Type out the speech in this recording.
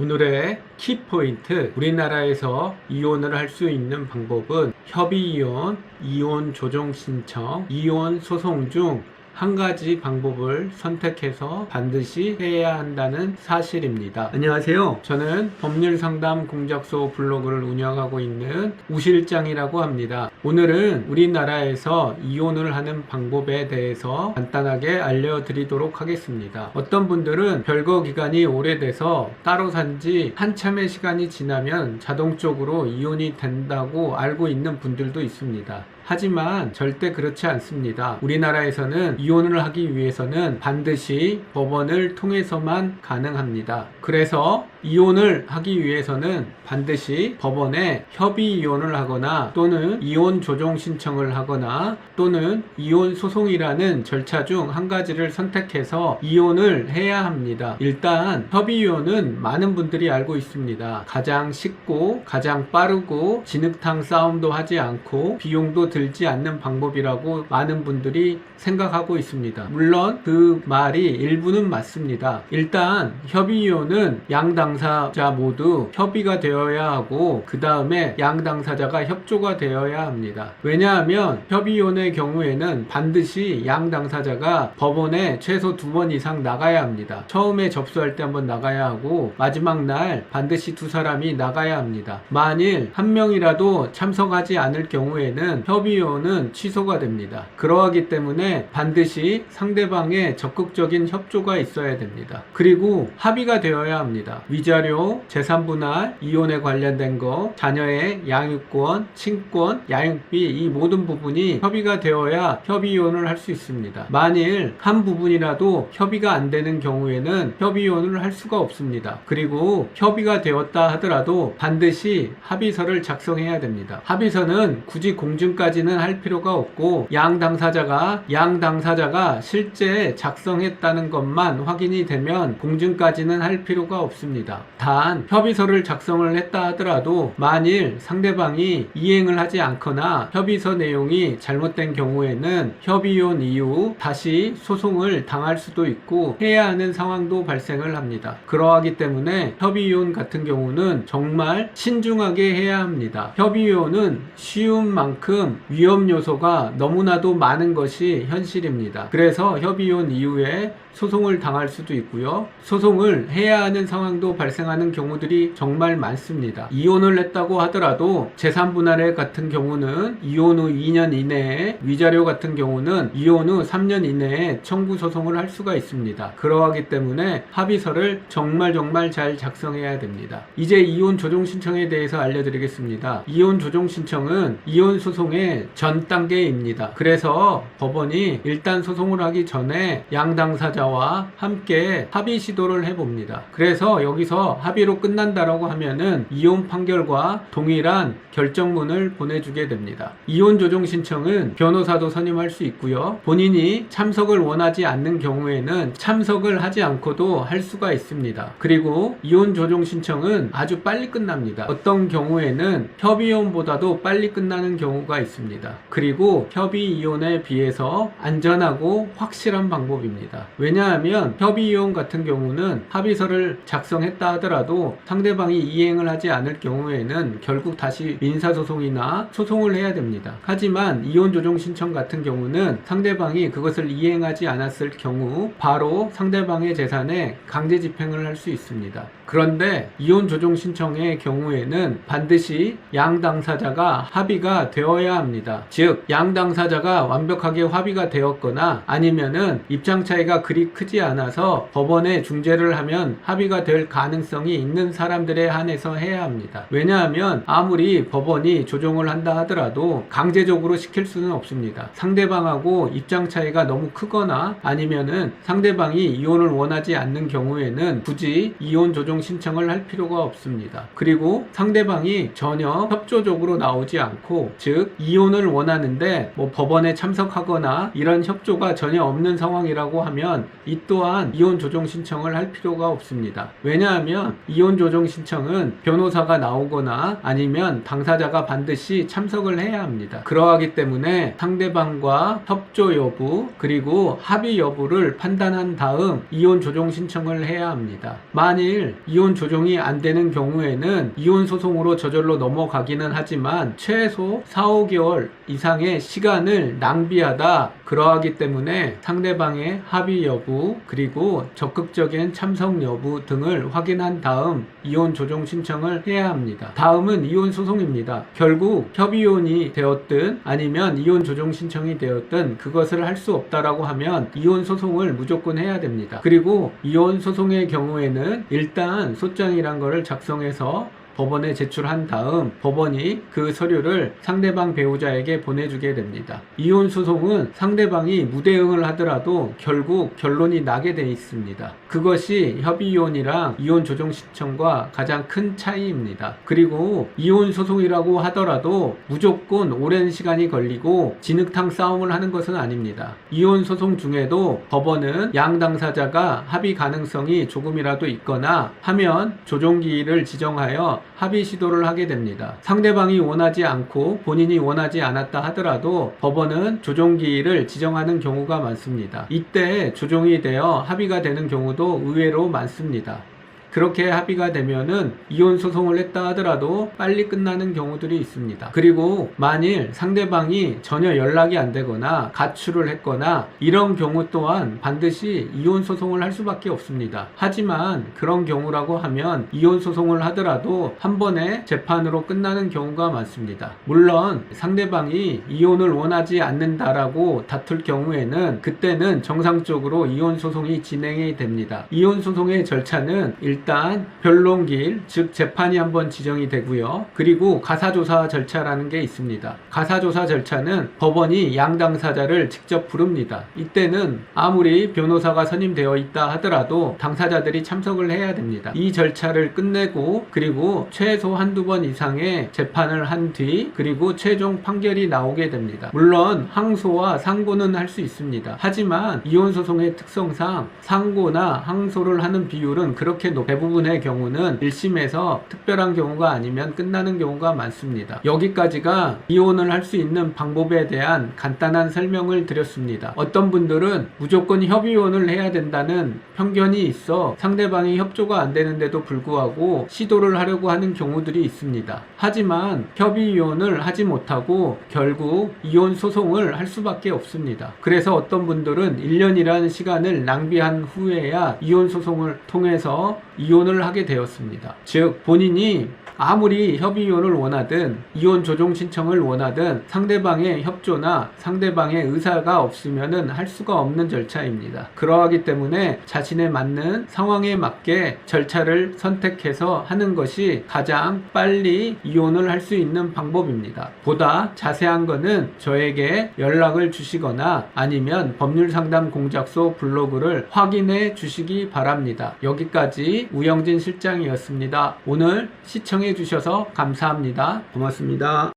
오늘의 키포인트, 우리나라에서 이혼을 할 수 있는 방법은 협의이혼, 이혼 조정 신청, 이혼 소송 중 한 가지 방법을 선택해서 반드시 해야 한다는 사실입니다. 안녕하세요. 저는 법률상담 공작소 블로그를 운영하고 있는 우실장이라고 합니다. 오늘은 우리나라에서 이혼을 하는 방법에 대해서 간단하게 알려드리도록 하겠습니다. 어떤 분들은 별거 기간이 오래돼서 따로 산지 한참의 시간이 지나면 자동적으로 이혼이 된다고 알고 있는 분들도 있습니다. 하지만 절대 그렇지 않습니다. 우리나라에서는 이혼을 하기 위해서는 반드시 법원을 통해서만 가능합니다. 그래서 이혼을 하기 위해서는 반드시 법원에 협의 이혼을 하거나 또는 이혼 조정 신청을 하거나 또는 이혼 소송이라는 절차 중 한 가지를 선택해서 이혼을 해야 합니다. 일단 협의 이혼은 많은 분들이 알고 있습니다. 가장 쉽고 가장 빠르고 진흙탕 싸움도 하지 않고 비용도 들지 않는 방법이라고 많은 분들이 생각하고 있습니다. 물론 그 말이 일부는 맞습니다. 일단 협의 이혼은 양 당사자 모두 협의가 되어야 하고 그 다음에 양 당사자가 협조가 되어야 합니다. 왜냐하면 협의 이혼의 경우에는 반드시 양 당사자가 법원에 최소 2번 이상 나가야 합니다. 처음에 접수할 때 한번 나가야 하고 마지막 날 반드시 2사람이 나가야 합니다. 만일 한 명이라도 참석하지 않을 경우에는 협의 이혼은 취소가 됩니다. 그러하기 때문에 반드시 상대방의 적극적인 협조가 있어야 됩니다. 그리고 합의가 되어야 합니다. 위자료, 재산분할, 이혼에 관련된 거, 자녀의 양육권, 친권, 양육비 이 모든 부분이 협의가 되어야 협의 이혼을 할 수 있습니다. 만일 한 부분이라도 협의가 안 되는 경우에는 협의 이혼을 할 수가 없습니다. 그리고 협의가 되었다 하더라도 반드시 합의서를 작성해야 됩니다. 합의서는 굳이 공증까지는 할 필요가 없고 양 당사자가 실제 작성했다는 것만 확인이 되면 공증까지는 할 필요가 없습니다. 단 협의서를 작성을 했다 하더라도 만일 상대방이 이행을 하지 않거나 협의서 내용이 잘못된 경우에는 협의이혼 이후 다시 소송을 당할 수도 있고 해야 하는 상황도 발생을 합니다. 그러하기 때문에 협의이혼 같은 경우는 정말 신중하게 해야 합니다. 협의이혼은 쉬운 만큼 위험 요소가 너무나도 많은 것이 현실입니다. 그래서 협의이혼 이후에 소송을 당할 수도 있고요. 소송을 해야 하는 상황도 발생하는 경우들이 정말 많습니다. 이혼을 했다고 하더라도 재산분할 같은 경우는 이혼 후 2년 이내에, 위자료 같은 경우는 이혼 후 3년 이내에 청구 소송을 할 수가 있습니다. 그러하기 때문에 합의서를 정말 잘 작성해야 됩니다. 이제 이혼 조정 신청에 대해서 알려드리겠습니다. 이혼 조정 신청은 이혼 소송의 전 단계입니다. 그래서 법원이 일단 소송을 하기 전에 양 당사자와 함께 합의 시도를 해봅니다. 그래서 여기서 합의로 끝난다라고 하면은 이혼 판결과 동일한 결정문을 보내주게 됩니다. 이혼 조정 신청은 변호사도 선임할 수 있고요. 본인이 참석을 원하지 않는 경우에는 참석을 하지 않고도 할 수가 있습니다. 그리고 이혼 조정 신청은 아주 빨리 끝납니다. 어떤 경우에는 협의 이혼보다도 빨리 끝나는 경우가 있습니다. 그리고 협의 이혼에 비해서 안전하고 확실한 방법입니다. 왜냐하면 협의 이혼 같은 경우는 합의서를 작성했다 하더라도 상대방이 이행을 하지 않을 경우에는 결국 다시 민사소송이나 소송을 해야 됩니다. 하지만 이혼 조정 신청 같은 경우는 상대방이 그것을 이행하지 않았을 경우 바로 상대방의 재산에 강제 집행을 할 수 있습니다. 그런데 이혼 조정 신청의 경우에는 반드시 양 당사자가 합의가 되어야 합니다. 즉, 양 당사자가 완벽하게 합의가 되었거나 아니면은 입장 차이가 그리 크지 않아서 법원에 중재를 하면 합의가 될 가능성이 있는 사람들에 한해서 해야 합니다. 왜냐하면 아무리 법원이 조정을 한다 하더라도 강제적으로 시킬 수는 없습니다. 상대방하고 입장 차이가 너무 크거나 아니면은 상대방이 이혼을 원하지 않는 경우에는 굳이 이혼 조정 신청을 할 필요가 없습니다. 그리고 상대방이 전혀 협조적으로 나오지 않고, 즉 이혼을 원하는데 법원에 참석하거나 이런 협조가 전혀 없는 상황이라고 하면 이 또한 이혼 조정 신청을 할 필요가 없습니다. 왜냐하면 이혼 조정 신청은 변호사가 나오거나 아니면 당사자가 반드시 참석을 해야 합니다. 그러하기 때문에 상대방과 협조 여부 그리고 합의 여부를 판단한 다음 이혼 조정 신청을 해야 합니다. 만일 이혼 조정이 안 되는 경우에는 이혼 소송으로 저절로 넘어가기는 하지만 최소 4, 5개월 이상의 시간을 낭비하다. 그러하기 때문에 상대방의 합의 여부 그리고 적극적인 참석 여부 등을 확인한 다음 이혼 조정 신청을 해야 합니다. 다음은 이혼 소송입니다. 결국 협의혼이 되었든 아니면 이혼 조정 신청이 되었든 그것을 할 수 없다라고 하면 이혼 소송을 무조건 해야 됩니다. 그리고 이혼 소송의 경우에는 일단 소장이란 거를 작성해서 법원에 제출한 다음 법원이 그 서류를 상대방 배우자에게 보내주게 됩니다. 이혼 소송은 상대방이 무대응을 하더라도 결국 결론이 나게 돼 있습니다. 그것이 협의이혼이랑 이혼 조정 신청과 가장 큰 차이입니다. 그리고 이혼 소송이라고 하더라도 무조건 오랜 시간이 걸리고 진흙탕 싸움을 하는 것은 아닙니다. 이혼 소송 중에도 법원은 양 당사자가 합의 가능성이 조금이라도 있거나 하면 조정기일을 지정하여 합의 시도를 하게 됩니다. 상대방이 원하지 않고 본인이 원하지 않았다 하더라도 법원은 조정기일을 지정하는 경우가 많습니다. 이때 조정이 되어 합의가 되는 경우도 의외로 많습니다. 그렇게 합의가 되면은 이혼 소송을 했다 하더라도 빨리 끝나는 경우들이 있습니다. 그리고 만일 상대방이 전혀 연락이 안 되거나 가출을 했거나 이런 경우 또한 반드시 이혼 소송을 할 수밖에 없습니다. 하지만 그런 경우라고 하면 이혼 소송을 하더라도 한 번에 재판으로 끝나는 경우가 많습니다. 물론 상대방이 이혼을 원하지 않는다라고 다툴 경우에는 그때는 정상적으로 이혼 소송이 진행이 됩니다. 이혼 소송의 절차는 일단 변론기일, 즉 재판이 한번 지정이 되고요. 그리고 가사조사 절차라는 게 있습니다. 가사조사 절차는 법원이 양 당사자를 직접 부릅니다. 이때는 아무리 변호사가 선임되어 있다 하더라도 당사자들이 참석을 해야 됩니다. 이 절차를 끝내고 그리고 최소 한두 번 이상의 재판을 한 뒤 그리고 최종 판결이 나오게 됩니다. 물론 항소와 상고는 할 수 있습니다. 하지만 이혼소송의 특성상 상고나 항소를 하는 비율은 그렇게 대부분의 경우는 1심에서 특별한 경우가 아니면 끝나는 경우가 많습니다. 여기까지가 이혼을 할 수 있는 방법에 대한 간단한 설명을 드렸습니다. 어떤 분들은 무조건 협의혼을 해야 된다는 편견이 있어 상대방이 협조가 안 되는데도 불구하고 시도를 하려고 하는 경우들이 있습니다. 하지만 협의이혼을 하지 못하고 결국 이혼 소송을 할 수밖에 없습니다. 그래서 어떤 분들은 1년이라는 시간을 낭비한 후에야 이혼 소송을 통해서 이혼을 하게 되었습니다. 즉 본인이 아무리 협의이혼을 원하든 이혼 조정 신청을 원하든 상대방의 협조나 상대방의 의사가 없으면은 할 수가 없는 절차입니다. 그러하기 때문에 자신에 맞는 상황에 맞게 절차를 선택해서 하는 것이 가장 빨리 이혼을 할 수 있는 방법입니다. 보다 자세한 거는 저에게 연락을 주시거나 아니면 법률상담 공작소 블로그를 확인해 주시기 바랍니다. 여기까지 우영진 실장이었습니다. 오늘 시청해 주셔서 감사합니다. 고맙습니다.